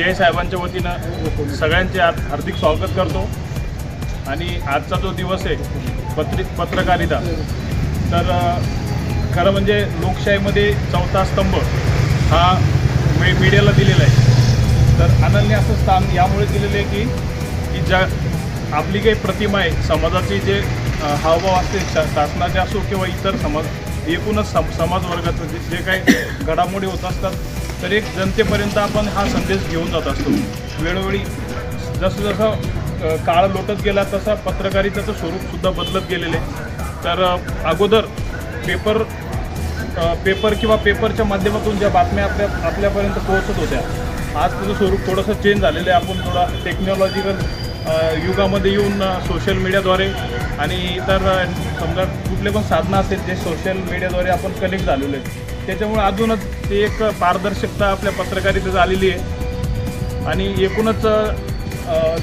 CI साहेबांच्या वतीनं सगळ्यांचे हार्दिक स्वागत करतो। आणि आजचा जो दिवस आहे पत्रकारिता, तर खरं म्हणजे लोकशाहीमध्ये चौथा स्तंभ हा मीडियाला दिलेला आहे। तर अनन्य असं स्थान यामुळे दिलेलं आहे की ज्या आपली काही प्रतिमा आहे, समाजाचे जे हावभाव असते, शासनाचे असो किंवा इतर एकूणच समाज वर्गाचं जे काही घडामोडी होत असतात, तर एक जनतेपर्यंत आपण हा संदेश घेऊन जात असतो। वेळोवेळी जसं काळ लोटत गेला तसा पत्रकारितेचं स्वरूपसुद्धा बदलत गेलेले। तर अगोदर पेपर किंवा पेपरच्या माध्यमातून ज्या बातम्या आपल्यापर्यंत पोहोचत होत्या, आज त्याचं स्वरूप थोडंसं चेंज झालेलं आहे। आपण थोडा टेक्नॉलॉजिकल युगामध्ये येऊन सोशल मीडियाद्वारे आणि इतर समजा कुठले पण साधनं असतील जे सोशल मीडियाद्वारे आपण कनेक्ट झालेलो आहे, त्याच्यामुळे अजूनच ते एक पारदर्शकता आपल्या पत्रकारितेत आलेली आहे। आणि एकूणच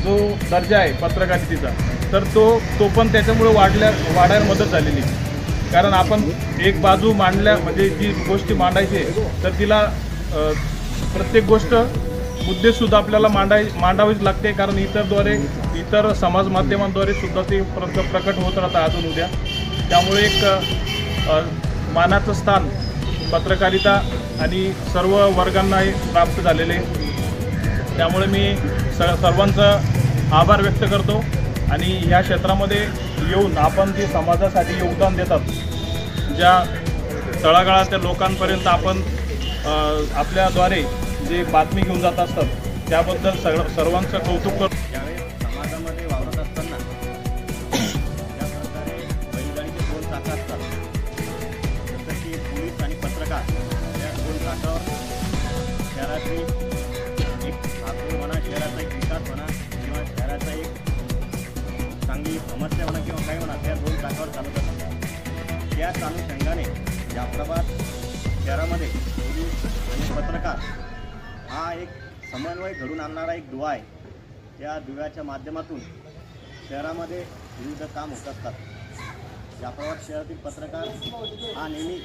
जो दर्जा आहे पत्रकारितेचा, तर तो पण त्याच्यामुळे वाढायला मदत झालेली। कारण आपण एक बाजू मांडल्या म्हणजे जी गोष्टी मांडायची तर तिला प्रत्येक गोष्ट मुद्देसुद्धा आपल्याला मांडावीच लागते, कारण इतर समाज माध्यमांद्वारे सुद्धा ते प्रकट होत राहतं अजून उद्या। त्यामुळे एक मानाचं स्थान पत्रकारिता आणि सर्व वर्गांना प्राप्त झालेले। त्यामुळे मी सर्वांचा आभार व्यक्त करतो। आणि ह्या क्षेत्रामध्ये येऊन आपण जे समाजासाठी योगदान देतात, ज्या तळागाळातल्या लोकांपर्यंत आपण आपल्याद्वारे जे बातमी घेऊन जात असतात, त्याबद्दल सर्वांचं कौतुक करतो। ज्यावेळेस समाजामध्ये वावरत असताना ज्या प्रकारे बैलगाडीचे दोन चाकं असतात, जसं की पोलीस आणि पत्रकार, या दोन चाकावर शहराची एक साखळी म्हणा, शहराचा एक विकास म्हणा किंवा शहराचा एक चांगली समस्या म्हणा किंवा काय म्हणा, त्या दोन चाकावर चालत असतात। त्याच अनुषंगाने जाफराबाद शहरामध्ये पोलीस आणि पत्रकार हा एक समन्वय घडून आणणारा एक दुवा आहे। त्या दुव्याच्या माध्यमातून शहरामध्ये विविध काम होत असतात। जाफराबाद शहरातील पत्रकार हा नेहमी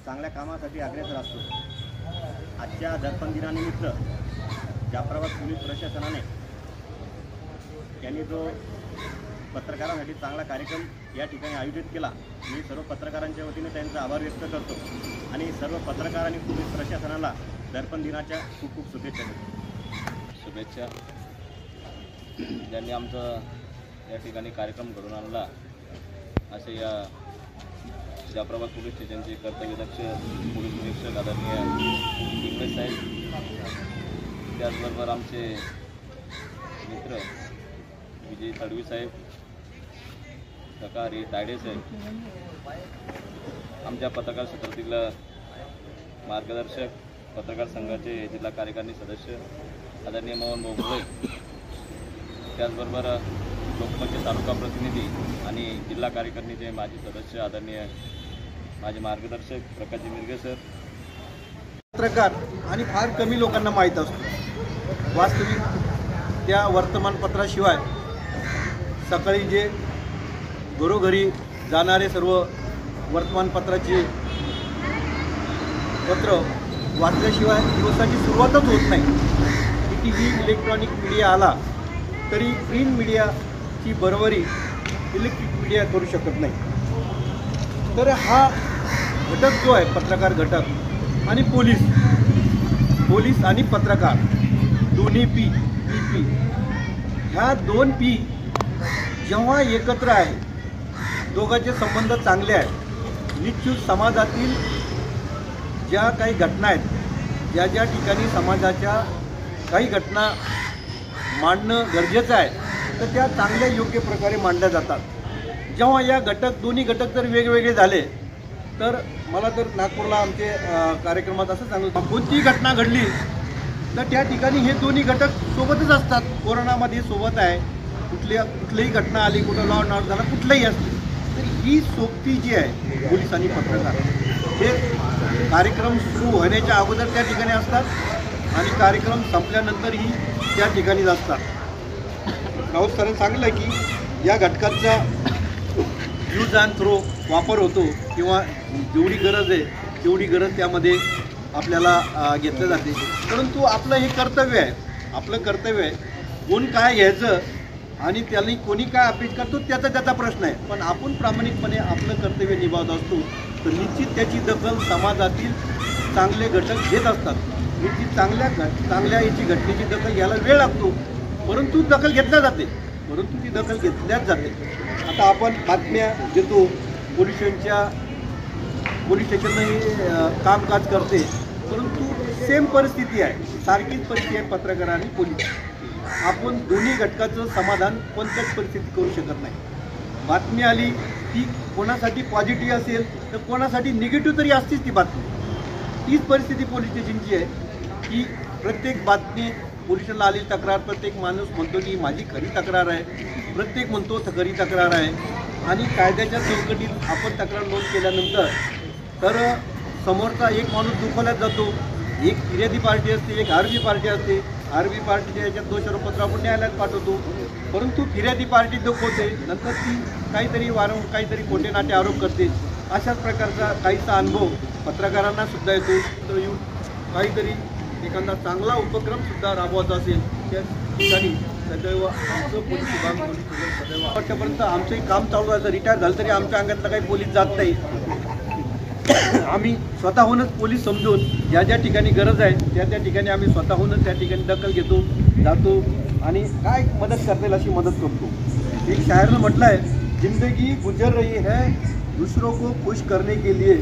चांगल्या कामासाठी अग्रेसर असतो। आजच्या दर्पण दिनानिमित्त जाफराबाद पोलीस प्रशासनाने त्यांनी जो पत्रकारांसाठी चांगला कार्यक्रम या ठिकाणी आयोजित केला, मी सर्व पत्रकारांच्या वतीने त्यांचा आभार व्यक्त करतो आणि सर्व पत्रकार आणि पोलीस प्रशासनाला दर्पण दिनाच्या खूप खूप शुभेच्छा देतो। शुभेच्छा। ज्यांनी आमचा या ठिकाणी कार्यक्रम घडून आणला असे या जाफराबाद पोलीस स्टेशनचे कर्तव्यदक्ष पोलीस निरीक्षक आदरणीय इंग्रज साहेब, त्याचबरोबर आमचे मित्र विजय तडवी साहेब, सकारे तायडे साहेब, आमच्या पत्रकार क्षेत्रातील मार्गदर्शक, पत्रकार संघाचे जिल्हा कार्यकारिणी सदस्य आदरणीय मोहन भोगळे, त्याचबरोबर लोकमतचे तालुका प्रतिनिधी आणि जिल्हा कार्यकारिणीचे माजी सदस्य आदरणीय माझे मार्गदर्शक प्रकाशजी मिरगे सर। पत्रकार आणि फार कमी लोकांना माहीत असतो। वास्तविक त्या वर्तमानपत्राशिवाय सकाळी जे घरोघरी जाणारे सर्व वर्तमानपत्राचे पत्र वाचल्याशिवाय दिवसाची सुरुवातच होत नाही। कितीही इलेक्ट्रॉनिक मीडिया आला तरी प्रिंट मीडियाची बरोबरी इलेक्ट्रिक मीडिया करू शकत नाही। तर हा घटक जो आहे पत्रकार घटक आणि पोलीस आणि पत्रकार दोन्ही पी ह्या दोन पी जेव्हा एकत्र आहे, दोघांचे संबंध चांगले आहेत, निश्चित समाजातील ज्या काही घटना आहेत, ज्या ठिकाणी समाजाच्या काही घटना मांडणं गरजेचं आहे, तर त्या चांगल्या योग्य प्रकारे मांडल्या जातात। जेव्हा या दोन्ही घटक जर वेगवेगळे झाले, तर मला तर नागपूरला आमचे कार्यक्रमात असं सांगतो, कोणतीही घटना घडली तर त्या ठिकाणी हे दोन्ही घटक सोबतच असतात। कोरोनामध्ये सोबत आहे, कुठलीही घटना आली, कुठं लॉ अँड ऑर्डर झाला, कुठलंही असते, तर ही सोबती जी आहे पोलीस आणि पत्रकार, हे कार्यक्रम सुरू होण्याच्या अगोदर त्या ठिकाणी असतात आणि कार्यक्रम संपल्यानंतरही त्या ठिकाणीच असतात। राऊत सरांनी सांगितलं की या घटकाचा यूज अँड थ्रो वापर होतो किंवा जेवढी गरज आहे तेवढी गरज त्यामध्ये आपल्याला घेतलं जाते. परंतु आपलं हे कर्तव्य आहे, आपलं कर्तव्य आहे. कोण काय घ्यायचं आणि त्यांनी कोणी काय अपेक्षा करतो त्याचा प्रश्न आहे. पण आपण प्रामाणिकपणे आपलं कर्तव्य निभावत असतो तर निश्चित त्याची दखल समाजातील चांगले घटक घेत असतात. निश्चित चांगल्या याची घटनेची दखल घ्यायला वेळ लागतो, परंतु दखल घेतल्या जाते, परंतु ती दखल घेतल्याच जाते. आता आपण बातम्या देतो, पोलीस स्टेशनही कामकाज करते, परंतु सेम परिस्थिती आहे, सारखीच परिस्थिती आहे पत्रकार आणि पोलीस. आपण दोन्ही घटकाचं समाधान कोणत्याच परिस्थितीत करू शकत नाही. बातमी आली ती कोणासाठी पॉझिटिव्ह असेल तर कोणासाठी निगेटिव्ह तरी असतीच ती बातमी. तीच परिस्थिती पोलीस स्टेशनची आहे की प्रत्येक बातमी पोलिसांना आली तक्रार, प्रत्येक माणूस म्हणतो की माझी खरी तक्रार आहे, प्रत्येक म्हणतो खरी तक्रार आहे. आणि कायद्याच्या चौकटीत आपण तक्रार नोंद केल्यानंतर तर समोरचा एक माणूस दुखावल्याच जातो. एक फिर्यादी पार्टी असते, एक आरोपी पार्टी असते. आरोपी पार्टीच्या याच्यात दोषारोपपत्र आपण न्यायालयात पाठवतो, परंतु फिर्यादी पार्टी दुखवते, नंतर ती काहीतरी खोटे नाटे आरोप करते. अशाच प्रकारचा काहीसा अनुभव पत्रकारांना सुद्धा येतो. तर येऊन काहीतरी एखादा चांगला उपक्रमसुद्धा राबवायचा असेल त्या ठिकाणी सदैव आमचं पोलीस विभाग सदैव आतापर्यंत आमचंही काम चालू आहे. रिटायर झालं तरी आमच्या अंगातला काही पोलीस जात नाही. आम्ही स्वतःहूनच पोलीस समजून ज्या ठिकाणी गरज आहे त्या ठिकाणी आम्ही स्वतःहूनच त्या ठिकाणी दखल घेतो, जातो आणि काय मदत करता येईल अशी मदत करतो. एक शायरनं म्हटलं आहे, जिंदगी गुजर रही है दूसरों को खुश करने के लिए,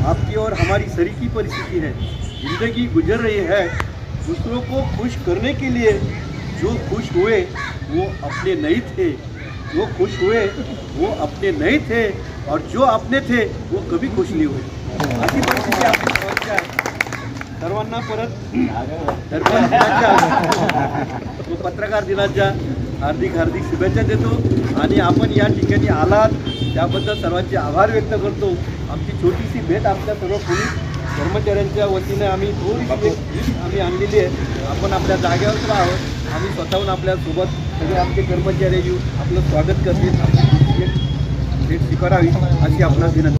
आपकी और हमारी सरीकी परिस्थिति है. जिंदगी गुजर रही है दूसरों को खुश करने के लिए, जो खुश हुए वो अपने नहीं थे, जो खुश हुए वो अपने नहीं थे और जो अपने थे वो कभी खुश नहीं हुए. अशी परिस्थिती आपली सर्वांची आहे. सर्वांना परत पत्रकार दिनाच्या हार्दिक शुभेच्छा देतो. आणि आपण या ठिकाणी आलात त्याबद्दल सर्वांचे आभार व्यक्त करतो. आमची छोटीशी भेट आपल्या सर्व पोलीस कर्मचाऱ्यांच्या वतीने आम्ही थोडीशी आणलेली आहे. आपण आपल्या जागेवर आहोत. आम्ही स्वतःहून आपल्यासोबत सगळे आमचे कर्मचारी येऊन आपलं स्वागत करतील, भेट स्वीकारावी अशी आपणास विनंती.